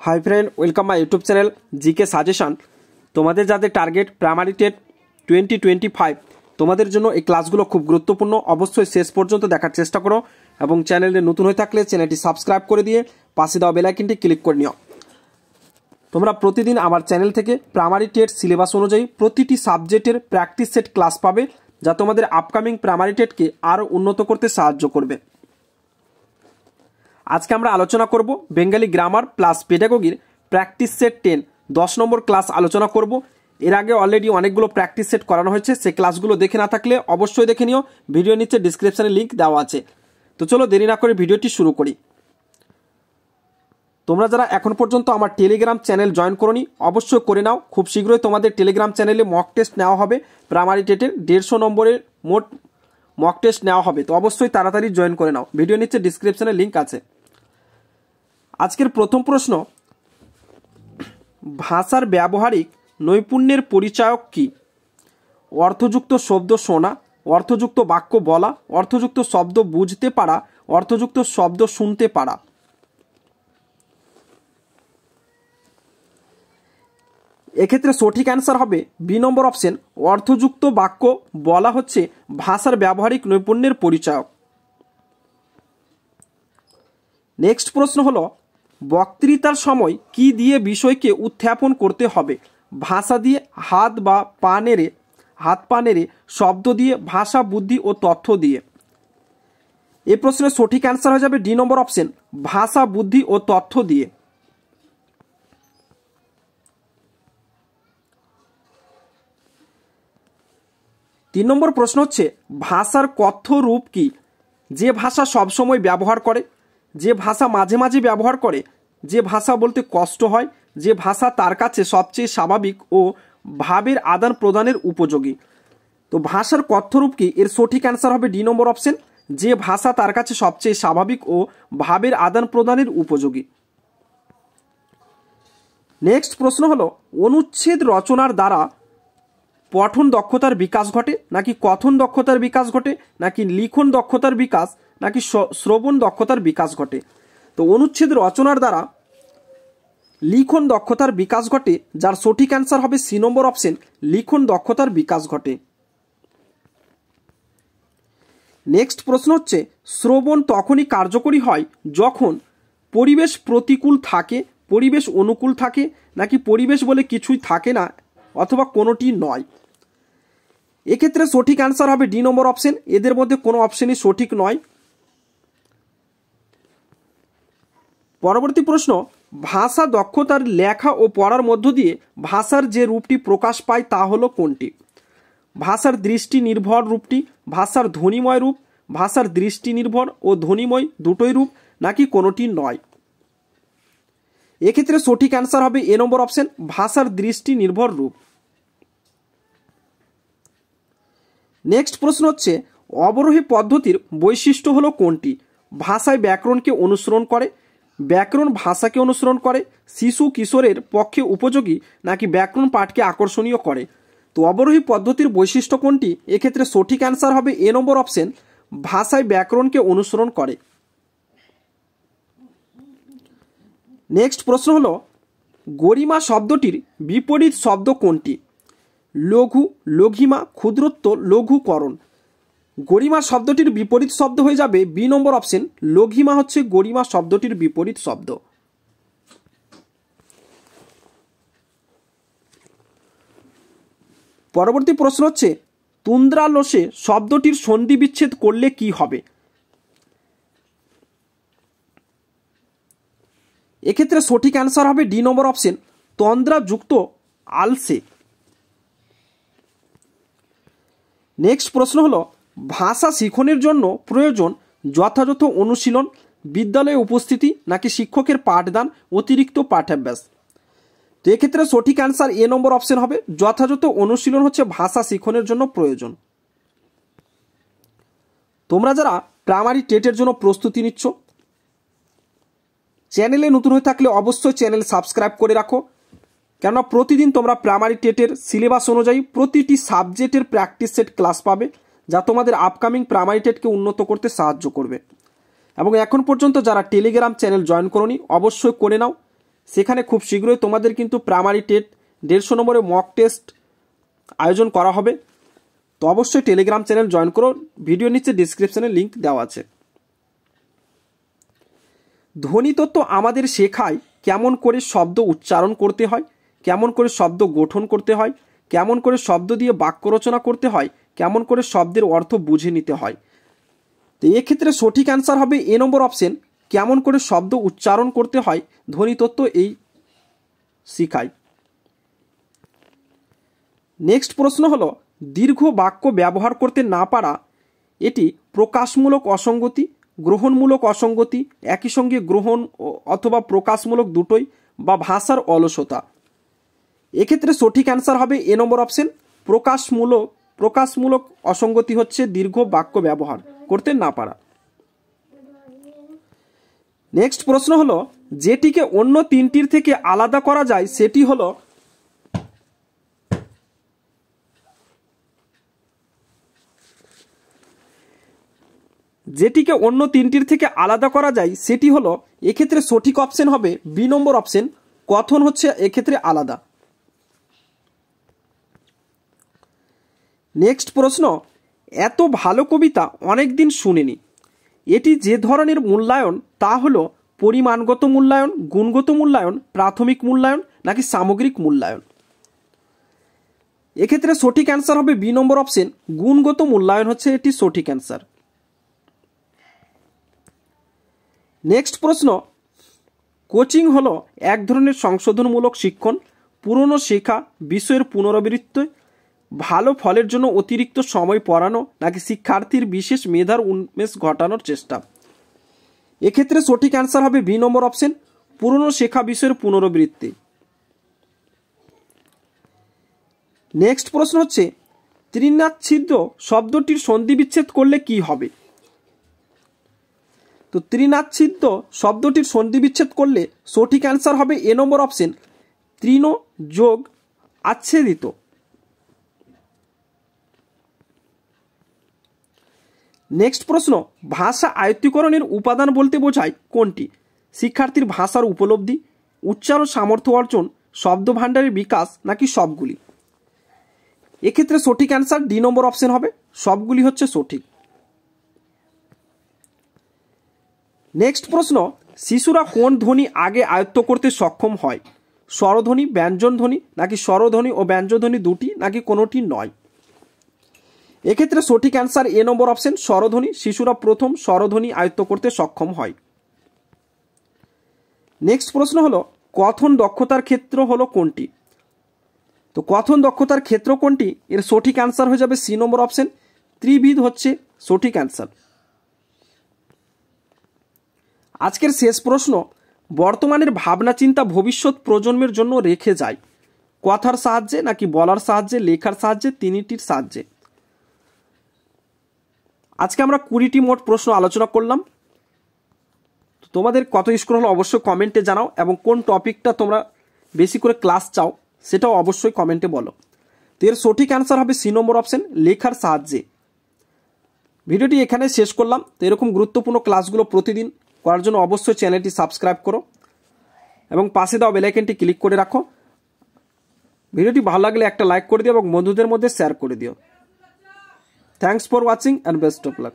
High friend welcome my YouTube channel GK suggestion. तुम्हारे जाদের target primary TET 2025 তোমাদের জন্য এই ক্লাসগুলো খুব গুরুত্বপূর্ণ। অবশ্যই শেষ পর্যন্ত দেখার চেষ্টা করো এবং চ্যানেলে নতুন হয়ে থাকলে চ্যানেলটি সাবস্ক্রাইব করে দিয়ে পাশে দেওয়া বেল আইকনটি ক্লিক করে নিও। তোমরা প্রতিদিন আমার চ্যানেল থেকে প্রাইমারি টেট সিলেবাস অনুযায়ী প্রতিটি সাবজেক্টের প্র্যাকটিস সেট ক্লাস পাবে, যা তোমাদের আপকামিং প্রাইমারি টেটকে আরও উন্নত করতে সাহায্য করবে। আজকে আমরা আলোচনা করব বেঙ্গলি গ্রামার প্লাস পেডাগোগির প্র্যাকটিস সেট 10 10 নম্বর ক্লাস আলোচনা করব। এর আগে অলরেডি অনেকগুলো প্র্যাকটিস সেট করানো হয়েছে, সেই ক্লাসগুলো দেখে না থাকলে অবশ্যই দেখে নিও, ভিডিও নিচে ডিসক্রিপশনে লিঙ্ক দেওয়া আছে। তো চলো দেরি না করে ভিডিওটি শুরু করি। তোমরা যারা এখন পর্যন্ত আমার টেলিগ্রাম চ্যানেল জয়েন করোনি অবশ্যই করে নাও। খুব শীঘ্রই তোমাদের টেলিগ্রাম চ্যানেলে মক টেস্ট নেওয়া হবে, প্রাইমারি টেটের 150 নম্বরের মোট মক টেস্ট নেওয়া হবে। তো অবশ্যই তাড়াতাড়ি জয়েন করে নাও, ভিডিও নিচে ডিসক্রিপশনে লিঙ্ক আছে। আজকের প্রথম প্রশ্ন, ভাষার ব্যবহারিক নৈপুণ্যের পরিচায়ক কি? অর্থযুক্ত শব্দ শোনা, অর্থযুক্ত বাক্য বলা, অর্থযুক্ত শব্দ বুঝতে পারা, অর্থযুক্ত শব্দ শুনতে পারা। এক্ষেত্রে সঠিক অ্যান্সার হবে বি নম্বর অপশন, অর্থযুক্ত বাক্য বলা হচ্ছে ভাষার ব্যবহারিক নৈপুণ্যের পরিচায়ক। নেক্সট প্রশ্ন হলো, বক্তৃতার সময় কি দিয়ে বিষয়কে উত্থাপন করতে হবে? ভাষা দিয়ে, হাত পা নেড়ে, শব্দ দিয়ে, ভাষা, বুদ্ধি ও তথ্য দিয়ে। এই প্রশ্নের সঠিক অ্যান্সার হয়ে যাবে ডি নম্বর অপশন, ভাষা, বুদ্ধি ও তথ্য দিয়ে। তিন নম্বর প্রশ্ন হচ্ছে, ভাষার কথ্য রূপ কি? যে ভাষা সবসময় ব্যবহার করে, যে ভাষা মাঝে মাঝে ব্যবহার করে, যে ভাষা বলতে কষ্ট হয়, যে ভাষা তার কাছে সবচেয়ে স্বাভাবিক ও ভাবের আদান প্রদানের উপযোগী। তো ভাষার কথ্যরূপ কি? এর সঠিক অ্যান্সার হবে ডি নম্বর অপশন, যে ভাষা তার কাছে সবচেয়ে স্বাভাবিক ও ভাবের আদান প্রদানের উপযোগী। নেক্সট প্রশ্ন হলো, অনুচ্ছেদ রচনার দ্বারা পঠন দক্ষতার বিকাশ ঘটে, নাকি কথন দক্ষতার বিকাশ ঘটে, নাকি লিখন দক্ষতার বিকাশ, নাকি শ্রবণ দক্ষতার বিকাশ ঘটে? তো অনুচ্ছেদ রচনার দ্বারা লিখন দক্ষতার বিকাশ ঘটে, যার সঠিক অ্যান্সার হবে সি নম্বর অপশন, লিখন দক্ষতার বিকাশ ঘটে। নেক্সট প্রশ্ন হচ্ছে, শ্রবণ তখনই কার্যকরী হয় যখন পরিবেশ প্রতিকূল থাকে, পরিবেশ অনুকূল থাকে, নাকি পরিবেশ বলে কিছুই থাকে না, অথবা কোনোটি নয়। এক্ষেত্রে সঠিক অ্যান্সার হবে ডি নম্বর অপশন, এদের মধ্যে কোনো অপশনই সঠিক নয়। পরবর্তী প্রশ্ন, ভাষা দক্ষতার লেখা ও পড়ার মধ্য দিয়ে ভাষার যে রূপটি প্রকাশ পায় তা হলো কোনটি? ভাষার দৃষ্টি নির্ভর রূপটি, ভাষার ধ্বনিময় রূপ, ভাষার দৃষ্টি নির্ভর ও ধ্বনিময় দুটোই রূপ, নাকি কোনোটি নয়? এক্ষেত্রে সঠিক অ্যান্সার হবে এ নম্বর অপশন, ভাষার দৃষ্টি নির্ভর রূপ। নেক্সট প্রশ্ন হচ্ছে, অবরোহী পদ্ধতির বৈশিষ্ট্য হলো কোনটি? ভাষায় ব্যাকরণকে অনুসরণ করে, ব্যাকরণ ভাষাকে অনুসরণ করে, শিশু কিশোরের পক্ষে উপযোগী, নাকি ব্যাকরণ পাঠকে আকর্ষণীয় করে? তো অবরোহী পদ্ধতির বৈশিষ্ট্য কোনটি? এক্ষেত্রে সঠিক অ্যান্সার হবে এ নম্বর অপশন, ভাষায় ব্যাকরণকে অনুসরণ করে। নেক্সট প্রশ্ন হলো, গরিমা শব্দটির বিপরীত শব্দ কোনটি? লঘু, লঘিমা, ক্ষুদ্রত্ব, লঘুকরণ। গরিমা শব্দটির বিপরীত শব্দ হয়ে যাবে বি নম্বর অপশন, লঘিমা হচ্ছে গরিমা শব্দটির বিপরীত শব্দ। পরবর্তী প্রশ্ন হচ্ছে, তুন্দ্রালোসে শব্দটির সন্ধি বিচ্ছেদ করলে কি হবে? এক্ষেত্রে সঠিক অ্যান্সার হবে ডি নম্বর অপশন, তন্দ্রা যুক্ত আলসে। নেক্সট প্রশ্ন হলো, ভাষা শিখনের জন্য প্রয়োজন যথাযথ অনুশীলন, বিদ্যালয়ে উপস্থিতি, নাকি শিক্ষকের পাঠদান, অতিরিক্ত পাঠাভ্যাস? তো এক্ষেত্রে সঠিক অ্যান্সার এ নম্বর অপশন হবে, যথাযথ অনুশীলন হচ্ছে ভাষা শিখনের জন্য প্রয়োজন। তোমরা যারা প্রাইমারি টেটের জন্য প্রস্তুতি নিচ্ছ, চ্যানেলে নতুন হয়ে থাকলে অবশ্যই চ্যানেল সাবস্ক্রাইব করে রাখো, কেননা প্রতিদিন তোমরা প্রাইমারি টেটের সিলেবাস অনুযায়ী প্রতিটি সাবজেক্টের প্র্যাকটিস সেট ক্লাস পাবে, যা তোমাদের আপকামিং প্রাইমারি টেটকে উন্নত করতে সাহায্য করবে। এবং এখন পর্যন্ত যারা টেলিগ্রাম চ্যানেল জয়েন করোনি অবশ্যই করে নাও, সেখানে খুব শীঘ্রই তোমাদের কিন্তু প্রাইমারি টেট 150 নম্বরের মক টেস্ট আয়োজন করা হবে। তো অবশ্যই টেলিগ্রাম চ্যানেল জয়েন করো, ভিডিও নিচে ডিসক্রিপশনে লিঙ্ক দেওয়া আছে। ধ্বনিতত্ত্ব আমাদের শেখায় কেমন করে শব্দ উচ্চারণ করতে হয়, কেমন করে শব্দ গঠন করতে হয়, কেমন করে শব্দ দিয়ে বাক্য রচনা করতে হয়, কেমন করে শব্দের অর্থ বুঝে নিতে হয়। তো এক্ষেত্রে সঠিক অ্যান্সার হবে এ নম্বর অপশন, কেমন করে শব্দ উচ্চারণ করতে হয় ধ্বনিতত্ত্ব এই শিখায়। নেক্সট প্রশ্ন হলো, দীর্ঘ বাক্য ব্যবহার করতে না পারা এটি প্রকাশমূলক অসঙ্গতি, গ্রহণমূলক অসঙ্গতি, একই সঙ্গে গ্রহণ অথবা প্রকাশমূলক দুটোই, বা ভাষার অলসতা। এক্ষেত্রে সঠিক অ্যান্সার হবে এ নম্বর অপশন, প্রকাশমূলক অসঙ্গতি হচ্ছে দীর্ঘ বাক্য ব্যবহার করতে না পারা। নেক্সট প্রশ্ন হলো, যেটিকে অন্য তিনটির থেকে আলাদা করা যায় সেটি হলো, যেটিকে অন্য তিনটির থেকে আলাদা করা যায় সেটি হলো, এক্ষেত্রে সঠিক অপশন হবে বি নম্বর অপশন, কথন হচ্ছে এক্ষেত্রে আলাদা। নেক্সট প্রশ্ন, এত ভালো কবিতা অনেক দিন শুনিনি, এটি যে ধরনের মূল্যায়ন তা হলো পরিমাণগত মূল্যায়ন, গুণগত মূল্যায়ন, প্রাথমিক মূল্যায়ন নাকি সামগ্রিক মূল্যায়ন। এক্ষেত্রে সঠিক অ্যান্সার হবে বি নম্বর অপশন, গুণগত মূল্যায়ন হচ্ছে এটি সঠিক অ্যান্সার। নেক্সট প্রশ্ন, কোচিং হলো এক ধরনের সংশোধনমূলক শিক্ষণ, পুরনো শেখা বিষয়ের পুনরাবৃত্তি, ভালো ফলের জন্য অতিরিক্ত সময় পড়ানো নাকি শিক্ষার্থীর বিশেষ মেধার উন্মেষ ঘটানোর চেষ্টা। এক্ষেত্রে সঠিক অ্যান্সার হবে বি নম্বর অপশন, পুরনো শেখা বিষয়ের পুনরাবৃত্তি। নেক্সট প্রশ্ন হচ্ছে, ত্রিনাচ্ছিদ্র শব্দটির সন্ধি বিচ্ছেদ করলে কি হবে। তো ত্রিনাচ্ছিদ্র শব্দটির সন্ধি বিচ্ছেদ করলে সঠিক অ্যান্সার হবে এ নম্বর অপশন, তৃণ যোগ আচ্ছেদিত। নেক্সট প্রশ্ন, ভাষা আয়ত্তীকরণের উপাদান বলতে বোঝায় কোনটি। শিক্ষার্থীর ভাষার উপলব্ধি, উচ্চারণ সামর্থ্য অর্জন, শব্দ ভাণ্ডারের বিকাশ নাকি সবগুলি। এক্ষেত্রে সঠিক অ্যান্সার ডি নম্বর অপশন হবে, সবগুলি হচ্ছে সঠিক। নেক্সট প্রশ্ন, শিশুরা কোন ধ্বনি আগে আয়ত্ত করতে সক্ষম হয়। স্বরধ্বনি, ব্যঞ্জনধ্বনি নাকি স্বরধ্বনি ও ব্যঞ্জনধ্বনি দুটি নাকি কোনোটি নয়। এক্ষেত্রে সঠিক অ্যান্সার এ নম্বর অপশন, স্বরধ্বনি। শিশুরা প্রথম স্বরধ্বনি আয়ত্ত করতে সক্ষম হয়। নেক্সট প্রশ্ন হলো, কথন দক্ষতার ক্ষেত্র হলো কোনটি। তো কথন দক্ষতার ক্ষেত্র কোনটি, এর সঠিক অ্যান্সার হয়ে যাবে সি নম্বর অপশন, ত্রিবিদ হচ্ছে সঠিক অ্যান্সার। আজকের শেষ প্রশ্ন, বর্তমানের ভাবনা চিন্তা ভবিষ্যৎ প্রজন্মের জন্য রেখে যায়, কথার সাহায্যে নাকি বলার সাহায্যে, লেখার সাহায্যে, তিনটির সাহায্যে। আজকে আমরা 20টি মোট প্রশ্ন আলোচনা করলাম। তোমাদের কত স্কোর হলো অবশ্যই কমেন্টে জানাও, এবং কোন টপিকটা তোমরা বেশি করে ক্লাস চাও সেটাও অবশ্যই কমেন্টে বলো। তো এর সঠিক অ্যান্সার হবে সি নম্বর অপশন, লেখার সাহায্যে। ভিডিওটি এখানে শেষ করলাম। তো এরকম গুরুত্বপূর্ণ ক্লাসগুলো প্রতিদিন করার জন্য অবশ্যই চ্যানেলটি সাবস্ক্রাইব করো এবং পাশে দেওয়া বেল আইকনটি ক্লিক করে রাখো। ভিডিওটি ভালো লাগলে একটা লাইক করে দিও এবং বন্ধুদের মধ্যে শেয়ার করে দিও। Thanks for watching and best of luck.